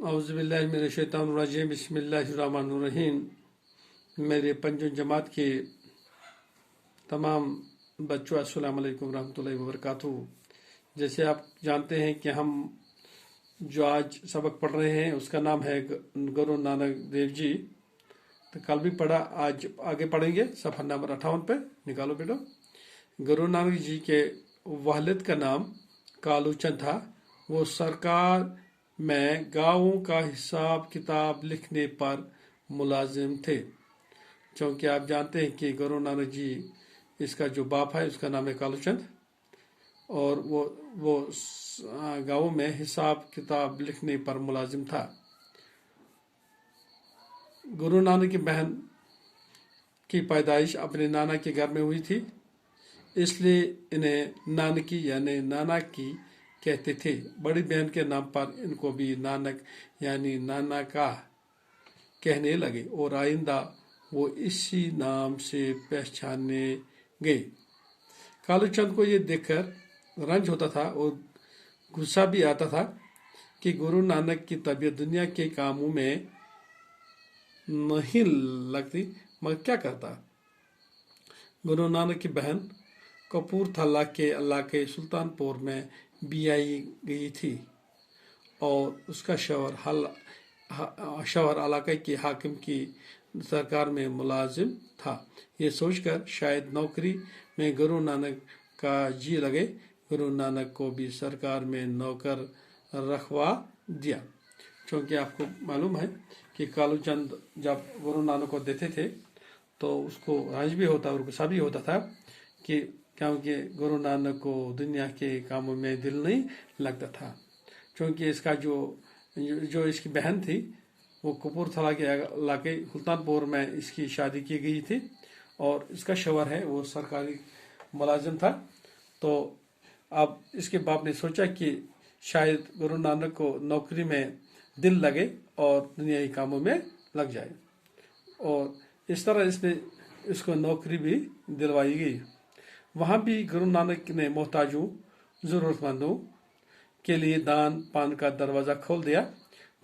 औज़ुबिल्लाहिमिनश्शैतानिर्रजीम बिस्मिल्लाहिर्रहमानिर्रहीम। मेरे पंजम जमात के तमाम बच्चों अस्सलाम वालेकुम रहमतुल्लाहि व बरकातुहू। जैसे आप जानते हैं कि हम जो आज सबक पढ़ रहे हैं उसका नाम है गुरु नानक देव जी। तो कल भी पढ़ा, आज आगे पढ़ेंगे। सफ़ा नंबर 58 पे निकालो बेटो। गुरु नानक जी के वालिद का नाम कालू चंद था। वो सरकार में गाँवों का हिसाब किताब लिखने पर मुलाजिम थे। क्योंकि आप जानते हैं कि गुरु नानक जी, इसका जो बाप है उसका नाम है कालू चंद, और वो गाँवों में हिसाब किताब लिखने पर मुलाजिम था। गुरु नानक की बहन की पैदाइश अपने नाना के घर में हुई थी, इसलिए इन्हें नानकी यानी नाना की कहते थे। बड़ी बहन के नाम पर इनको भी नानक यानी नाना का कहने लगे और आइंदा वो इसी नाम से पहचाने गए। कालू चंद को ये देखकर रंज होता था और गुस्सा भी आता था कि गुरु नानक की तबीयत दुनिया के कामों में नहीं लगती, मगर क्या करता। गुरु नानक की बहन कपूरथला के इलाके सुल्तानपुर में बियाई गई थी और उसका शौहर इलाके के हाकिम की सरकार में मुलाजिम था। ये सोचकर शायद नौकरी में गुरु नानक का जी लगे, गुरु नानक को भी सरकार में नौकर रखवा दिया। क्योंकि आपको मालूम है कि कालू चंद जब गुरु नानक को देते थे तो उसको रंज भी होता और गुस्सा भी होता था कि क्योंकि गुरु नानक को दुनिया के कामों में दिल नहीं लगता था। क्योंकि इसका जो इसकी बहन थी वो कपूरथला के इलाके सुल्तानपुर में इसकी शादी की गई थी और इसका शौहर है वो सरकारी मुलाजिम था। तो अब इसके बाप ने सोचा कि शायद गुरु नानक को नौकरी में दिल लगे और दुनियाई कामों में लग जाए, और इस तरह इसको नौकरी भी दिलवाई गई। वहाँ भी गुरु नानक ने मोहताजों ज़रूरतमंदों के लिए दान पान का दरवाज़ा खोल दिया।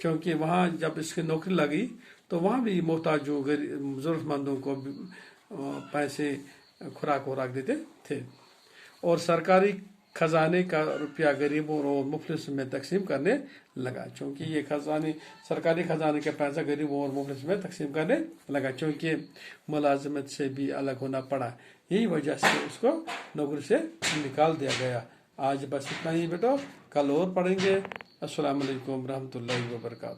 क्योंकि वहाँ जब इसकी नौकरी लगी तो वहाँ भी मोहताजों ज़रूरतमंदों को पैसे खुराक देते थे और सरकारी खजाने का रुपया गरीबों और मुफलिस में तकसीम करने लगा। क्योंकि ये सरकारी खजाने का पैसा गरीबों और मुफलिस में तकसीम करने लगा, क्योंकि मुलाजमत से भी अलग होना पड़ा। यही वजह से उसको नौकरी से निकाल दिया गया। आज बस इतना ही बेटो, कल और पढ़ेंगे। अस्सलाम वालेकुम रहमतुल्लाहि व बरकातुहू।